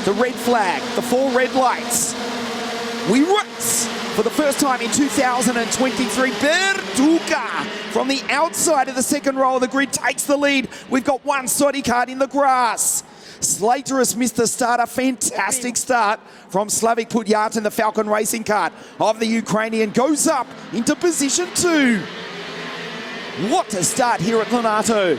the red flag, the 4 red lights. We race for the first time in 2023. Bertuca from the outside of the second row of the grid takes the lead. We've got one soddy card in the grass. Slater has missed the start. A fantastic start from Slavik Putyatin, the Falcon racing cart of the Ukrainian, goes up into position 2. What a start here at Lonato.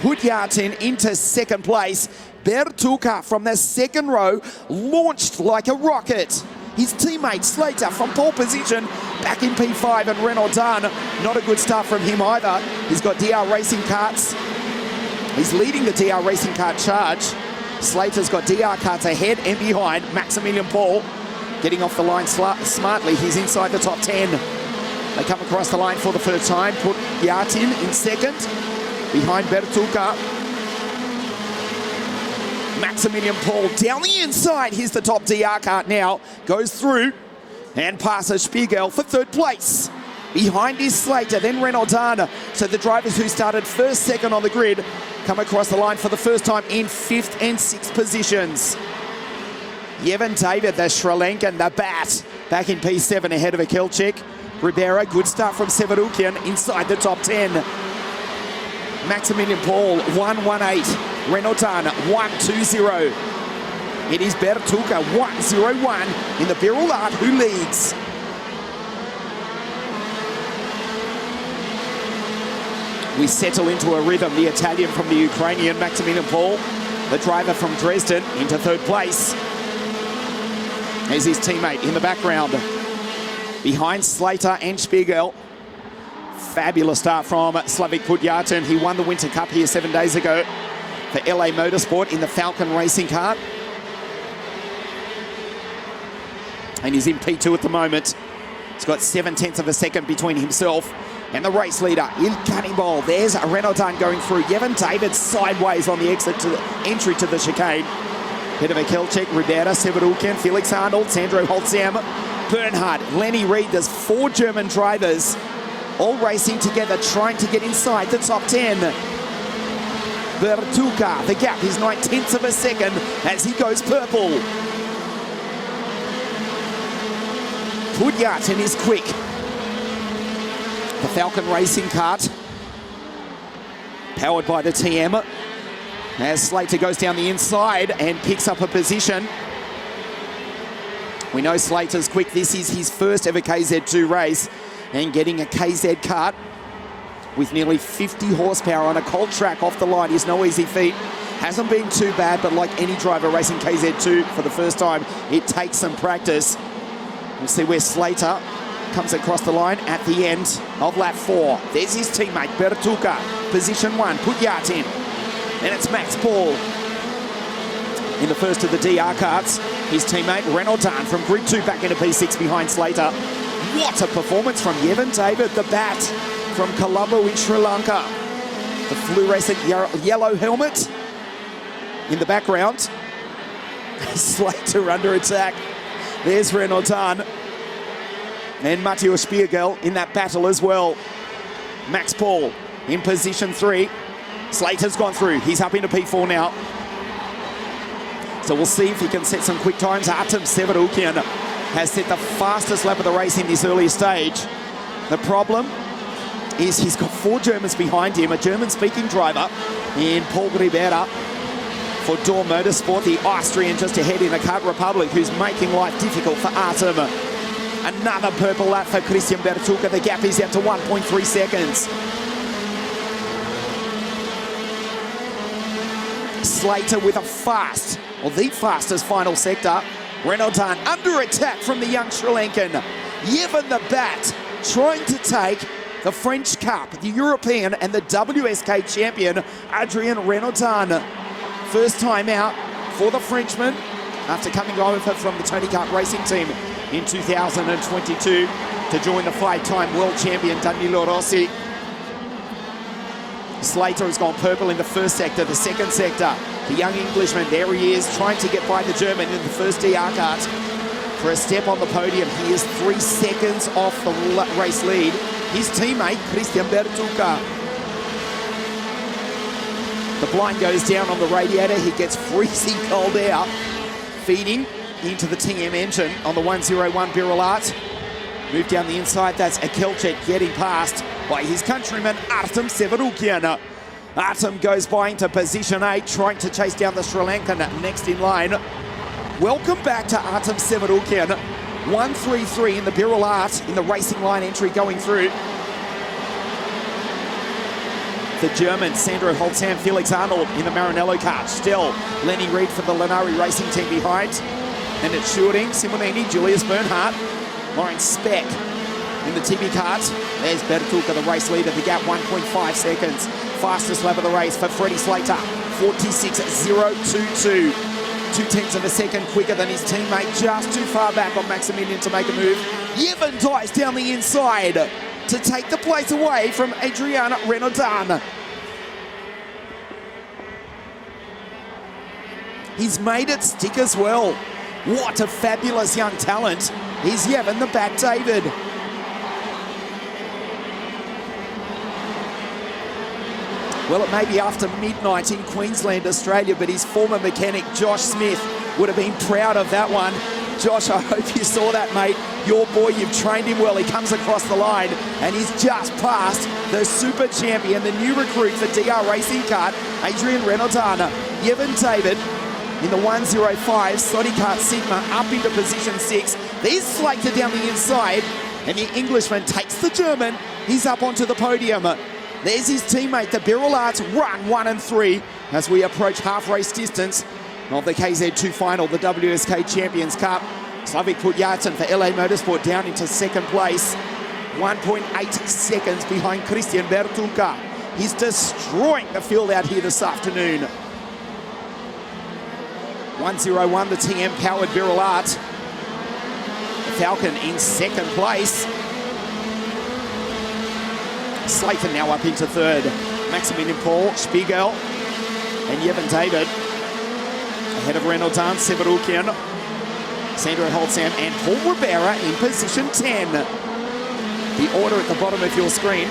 Putyatin into second place. Bertuca from the second row launched like a rocket. His teammate Slater from pole position back in P5, and Renault done. Not a good start from him either. He's got DR Racing Carts. He's leading the DR Racing Cart charge. Slater's got DR Carts ahead and behind. Maximilian Paul getting off the line smartly. He's inside the top 10. They come across the line for the first time. Put Yatin in second behind Bertuca. Maximilian Paul down the inside. Here's the top DR cart now. Goes through and passes Spiegel for third place. Behind is Slater, then Renault. So the drivers who started first, second on the grid come across the line for the first time in 5th and 6th positions. Yevon David, the Sri Lankan, the bat, back in P7 ahead of Akelchik. Ribera, good start from Severukian inside the top 10. Maximilian Paul, 118. Renault 120. It is Bertuca 101 in the Birul Art who leads. We settle into a rhythm. The Italian from the Ukrainian, Maximilian Paul, the driver from Dresden, into third place. There's his teammate in the background. Behind Slater and Spiegel. Fabulous start from Slavik Putyatin. He won the Winter Cup here 7 days ago for LA Motorsport in the Falcon racing cart. And he's in P2 at the moment. He's got 7/10 of a second between himself and the race leader in Cannonball. There's a Renault going through. Yevon David sideways on the exit to the entry to the chicane. Head of Akelchik, Ribera, Severukian, Felix Arnold, Sandro Holzam, Bernhard, Lenny Reed. There's 4 German drivers all racing together, trying to get inside the top 10. Bertuca, the gap is 9/10 of a second as he goes purple. Putyatin is quick. The Falcon racing cart, powered by the TM, as Slater goes down the inside and picks up a position. We know Slater's quick. This is his first ever KZ2 race, and getting a KZ cart with nearly 50 horsepower on a cold track off the line is no easy feat. Hasn't been too bad, but like any driver racing KZ2 for the first time, it takes some practice. We'll see where Slater comes across the line at the end of lap 4. There's his teammate, Bertuca, position 1, Putyatin. Then it's Max Paul in the first of the DR carts. His teammate, Renault from grid 2 back into P6 behind Slater. What a performance from Yevon David, the bat from Colombo in Sri Lanka. The fluorescent yellow helmet in the background. Slater under attack. There's Renault and Matteo Spiegel in that battle as well. Max Paul in position 3. Slater's gone through. He's up into P4 now. So we'll see if he can set some quick times. Artem Severukian has set the fastest lap of the race in this early stage. The problem is he's got 4 Germans behind him, a German-speaking driver in Paul Ribera for Dorr Motorsport, the Austrian just ahead in the Kart Republic, who's making life difficult for Artem. Another purple lap for Christian Bertuca. The gap is out to 1.3 seconds. Slater with a fast, or the fastest final sector. Renault under attack from the young Sri Lankan. Yevon the bat trying to take the French Cup, the European and the WSK champion, Adrian Renault. First time out for the Frenchman after coming over from the Tony Kart racing team in 2022 to join the 5-time world champion Danilo Rossi. Slater has gone purple in the first sector, the second sector. The young Englishman, there he is, trying to get by the German in the first DR kart for a step on the podium. He is 3 seconds off the race lead. His teammate, Christian Bertuca. The blind goes down on the radiator. He gets freezing cold out, feeding into the TM engine on the 101 Birilat. Move down the inside. That's Akelchet getting past by his countryman Artem Severukian. Artem goes by into position 8, trying to chase down the Sri Lankan next in line. Welcome back to Artem Severukian. 1-3-3 in the Birilat in the racing line entry going through. The German Sandro Holzham, Felix Arnold in the Maranello kart. Still, Lenny Reed for the Lenari racing team behind. And it's Shooting, Simonini, Julius Bernhardt, Lawrence Speck in the TB kart. There's Bertulka, the race leader, the gap 1.5 seconds. Fastest lap of the race for Freddie Slater, 46.022. 0.2 of a second quicker than his teammate, just too far back on Maximilian to make a move. Yevon dives down the inside to take the place away from Adrian Renaudin. He's made it stick as well. What a fabulous young talent. He's Yevon the Bat David. Well, it may be after midnight in Queensland, Australia, but his former mechanic, Josh Smith, would have been proud of that one. Josh, I hope you saw that, mate. Your boy, you've trained him well. He comes across the line, and he's just passed the super champion, the new recruit for DR Racing Kart, Adrian Renaudin. Yevon David in the 105 Sodi Kart Sigma up into position 6. There's Slater down the inside, and the Englishman takes the German. He's up onto the podium. There's his teammate, the Birilat, run 1 and 3 as we approach half race distance of the KZ2 final, the WSK Champions Cup. Slavik Putyatin for LA Motorsport down into second place, 1.8 seconds behind Christian Bertulka. He's destroying the field out here this afternoon. 101, the TM powered Birilat. The Falcon in second place. Slater now up into third. Maximilian Paul, Spiegel, and Yevon David. Ahead of Renaudin, Severukian, Sandro Holzham, and Paul Ribera in position 10. The order at the bottom of your screen.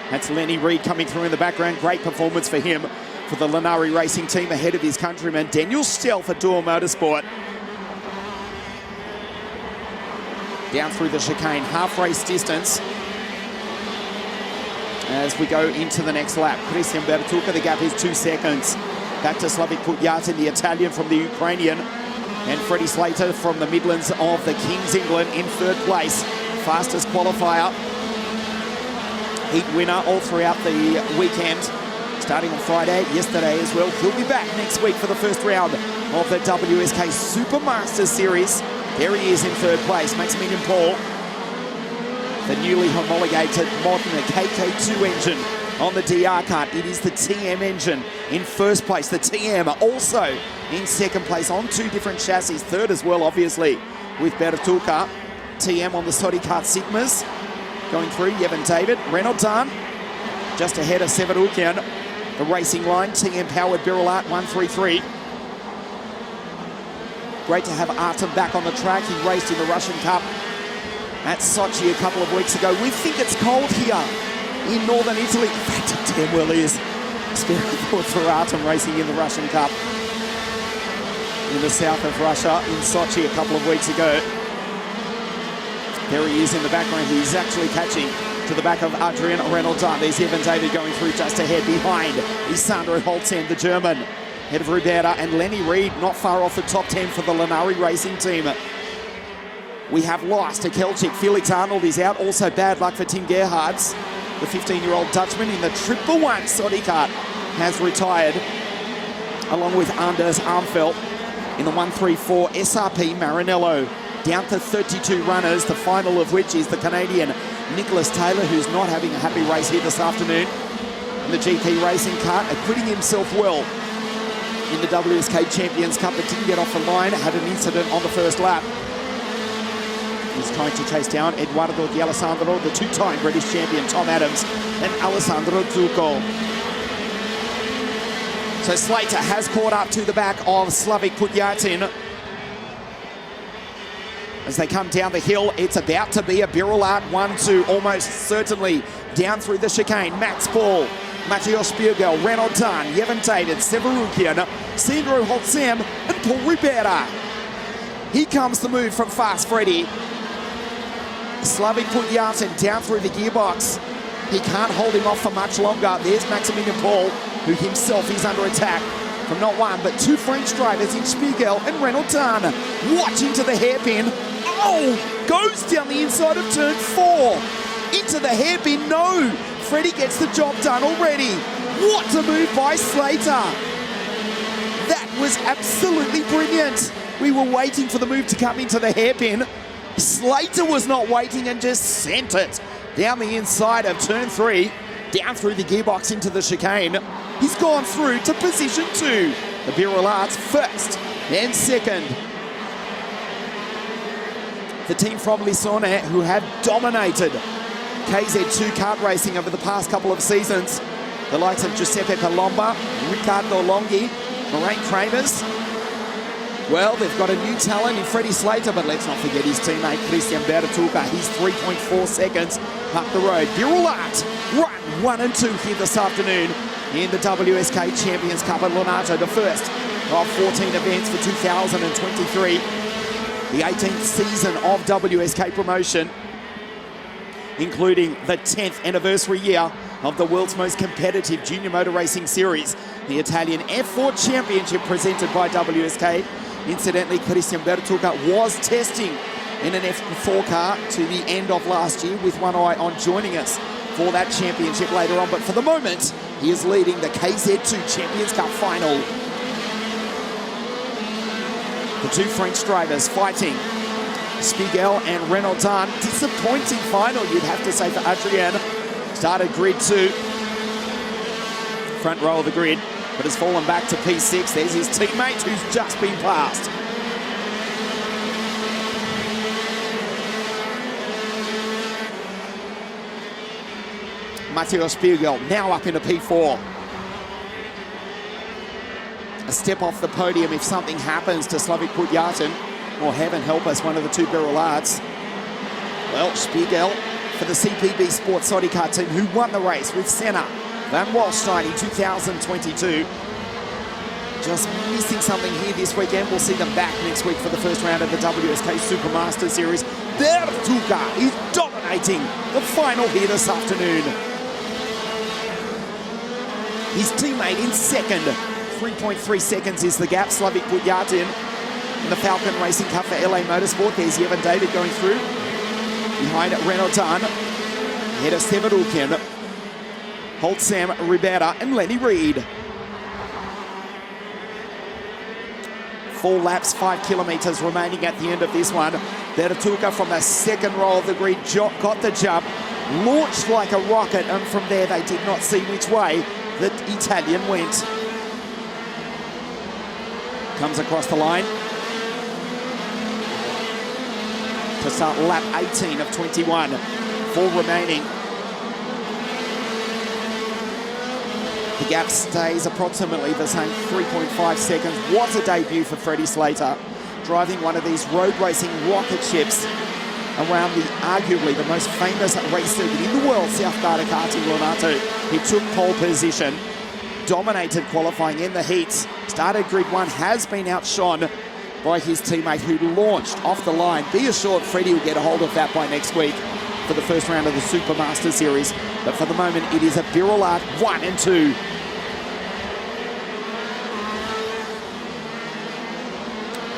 That's Lenny Reed coming through in the background. Great performance for him, for the Lenari racing team, ahead of his countryman, Daniel Stell for Dual Motorsport. Down through the chicane, half race distance. As we go into the next lap, Christian Bertulka, the gap is 2 seconds. Back to Slavik Putyatin, the Italian from the Ukrainian, and Freddie Slater from the Midlands of the Kings, England, in third place. Fastest qualifier. Heat winner all throughout the weekend, starting on Friday, yesterday as well. He'll be back next week for the first round of the WSK Supermaster Series. There he is in third place, Maximilian Paul. The newly homologated modern KK2 engine on the DR kart. It is the TM engine in first place. The TM also in second place on 2 different chassis. Third as well, obviously, with Bertulka. TM on the Sodi Kart Sigmas. Going through, Yevon David. Renaudin just ahead of Severukian. The racing line, TM powered Birilat 133. Great to have Artem back on the track. He raced in the Russian Cup at Sochi a couple of weeks ago. We think it's cold here in northern Italy. In fact, it damn well is. Scary thought for Artem racing in the Russian Cup in the south of Russia in Sochi a couple of weeks ago. There he is in the background. He's actually catching to the back of Adrian Renaudin. There's Yevon David going through just ahead. Behind is Sandro Holzham, the German. Ahead of Ribera and Lenny Reed, not far off the top 10 for the Lenari racing team. We have lost to Kelchik. Felix Arnold is out. Also bad luck for Tim Gerhards. The 15-year-old Dutchman in the 111 Sodi Kart has retired, along with Anders Armfeldt in the 134 SRP Maranello. Down to 32 runners, the final of which is the Canadian Nicholas Taylor, who's not having a happy race here this afternoon in the GP racing kart, acquitting himself well in the WSK Champions Cup, but didn't get off the line, had an incident on the first lap. He's trying to chase down Eduardo Di Alessandro, the 2-time British champion, Tom Adams, and Alessandro Zucco. So Slater has caught up to the back of Slavik Putyatin. As they come down the hill, it's about to be a Birilat 1-2, almost certainly down through the chicane. Max Paul Matteo Spiegel, Renaud Dan, Jeven David, Severukian, Sandro Holtzam, and Paul Ribera. Here comes the move from Fast Freddy. Slavik Putyatin down through the gearbox. He can't hold him off for much longer. There's Maximilian Paul, who himself is under attack from not one, but two French drivers in Spiegel and Renaud Dan. Watching to the hairpin. Oh, goes down the inside of turn 4. Into the hairpin, no. Freddie gets the job done already. What a move by Slater. That was absolutely brilliant. We were waiting for the move to come into the hairpin. Slater was not waiting and just sent it down the inside of turn 3, down through the gearbox into the chicane. He's gone through to position 2. The Birol Arts first and second. The team from Lissone, who have dominated KZ2 kart racing over the past couple of seasons. The likes of Giuseppe Palomba, Riccardo Longhi, Moraine Kramers. Well, they've got a new talent in Freddie Slater, but let's not forget his teammate Christian Bertuca. He's 3.4 seconds up the road. Birol Arts run 1 and 2 here this afternoon in the WSK Champions Cup at Lonato, the first of 14 events for 2023. The 18th season of WSK promotion, including the 10th anniversary year of the world's most competitive junior motor racing series, the Italian F4 Championship presented by WSK. Incidentally, Christian Bertuca was testing in an F4 car to the end of last year with one eye on joining us for that championship later on. But for the moment, he is leading the KZ2 Champions Cup final. The two French drivers fighting. Spiegel and Renaud Dan. Disappointing final, you'd have to say, for Adria. Started grid 2. Front row of the grid, but has fallen back to P6. There's his teammate who's just been passed. Matteo Spiegel now up into P4. A step off the podium if something happens to Slavik Putyatin, or heaven help us, one of the two Birol Arts. Well, Spiegel for the CPB Sports Soddy Kart team, who won the race with Senna Van Walstein in 2022. Just missing something here this weekend. We'll see them back next week for the first round of the WSK Supermaster Series. Bertuca is dominating the final here this afternoon. His teammate in second. 3.3 seconds is the gap. Slavik Putyatin in the Falcon Racing Cup for LA Motorsport. There's Jeven David going through. Behind Renaud Dan. Ahead of Severukian, Holtzam, Ribera, and Lenny Reed. 4 laps, 5 kilometres remaining at the end of this one. Bertuca from the second row of the grid got the jump, launched like a rocket, and from there they did not see which way the Italian went. Comes across the line to start lap 18 of 21. 4 remaining. The gap stays approximately the same, 3.5 seconds. What a debut for Freddie Slater, driving one of these road racing rocket ships around arguably the most famous race circuit in the world, South Garda Karting Lonato. He took pole position, dominated qualifying in the heats, started grid 1, has been outshone by his teammate who launched off the line. Be assured Freddie will get a hold of that by next week for the first round of the Supermaster Series. But for the moment, it is a Birol Art 1 and 2.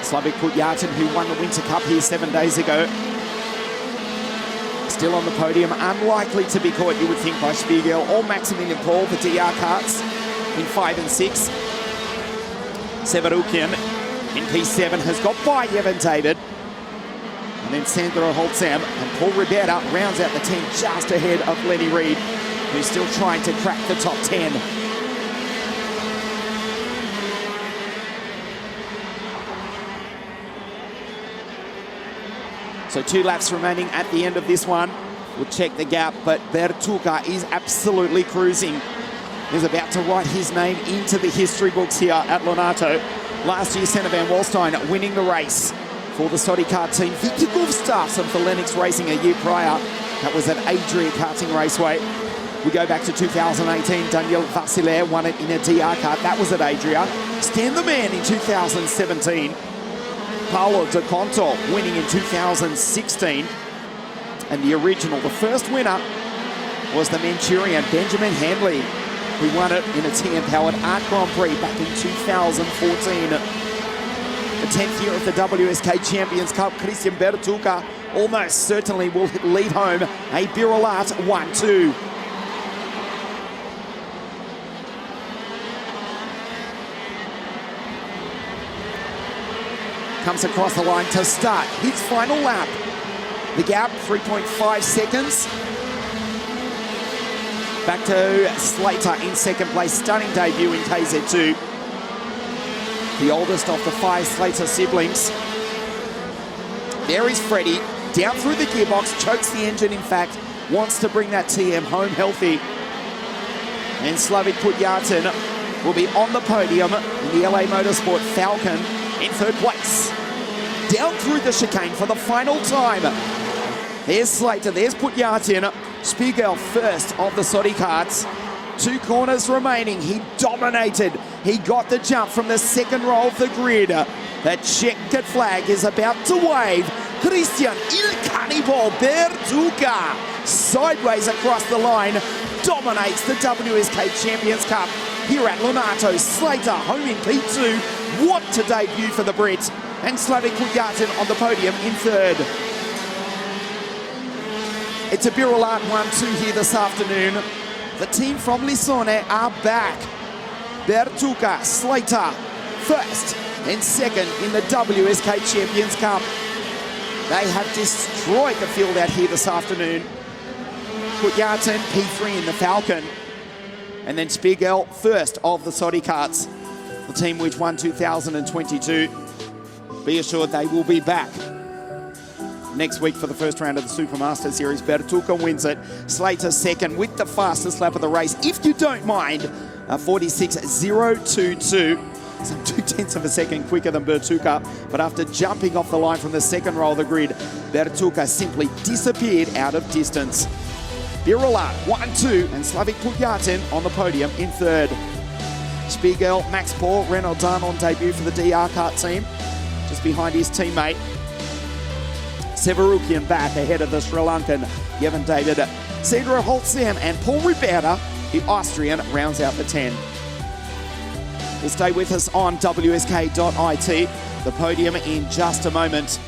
Slavik Putyatin, who won the Winter Cup here 7 days ago, still on the podium. Unlikely to be caught, you would think, by Spiegel or Maximilian Paul, the DR karts in 5 and 6. Severukian in P7 has got by Jeven David. And then Sandro Holtzam and Paul Ribera rounds out the 10 just ahead of Lenny Reed, who's still trying to crack the top 10. So 2 laps remaining at the end of this one. We'll check the gap, but Bertuca is absolutely cruising. He's about to write his name into the history books here at Lonato. Last year, Senna Van Walstein winning the race for the Soddy Kart team. Victor Gustafsson for Lennox Racing a year prior. That was at Adria Karting Raceway. We go back to 2018, Daniel Vassiler won it in a DR Cup. That was at Adria. Stan the Man in 2017. Paolo De Conto winning in 2016. And the original, the first winner, was the Manchurian Benjamin Hanley, who won it in a TM-powered Art Grand Prix back in 2014. The 10th year of the WSK Champions Cup, Christian Bertuca almost certainly will lead home a Birolat 1-2. Comes across the line to start his final lap. The gap, 3.5 seconds. Back to Slater in second place. Stunning debut in KZ2. The oldest of the 5 Slater siblings. There is Freddie, down through the gearbox, chokes the engine in fact, wants to bring that TM home healthy. And Slavik Putyatin will be on the podium in the LA Motorsport Falcon in third place. Down through the chicane for the final time. There's Slater, there's Putyatin. Spiegel first of the Saudi carts. 2 corners remaining. He dominated. He got the jump from the second row of the grid. The checkered flag is about to wave. Christian Il Cannibal Bertuca sideways across the line. Dominates the WSK Champions Cup here at Lonato. Slater home in P2. What a debut for the Brit. And Slavik Putyatin on the podium in third. It's a Birolat 1-2 here this afternoon. The team from Lissone are back. Bertuca, Slater, first and second in the WSK Champions Cup. They have destroyed the field out here this afternoon. Putyatin, P3 in the Falcon. And then Spiegel, first of the Saudi carts. The team which won 2022. Be assured they will be back next week for the first round of the Supermaster Series. Bertuca wins it. Slater second with the fastest lap of the race, if you don't mind, 46.022. Some 0.2 of a second quicker than Bertuca. But after jumping off the line from the second row of the grid, Bertuca simply disappeared out of distance. Birolat 1-2 and Slavik Putyatin on the podium in third. Spiegel, Max Paul, Renaud Dunn on debut for the DR Kart team, just behind his teammate Severukian back ahead of the Sri Lankan Yevon David. Cedro Holtzam and Paul Ribera, the Austrian, rounds out the 10. Will stay with us on WSK.it. The podium in just a moment.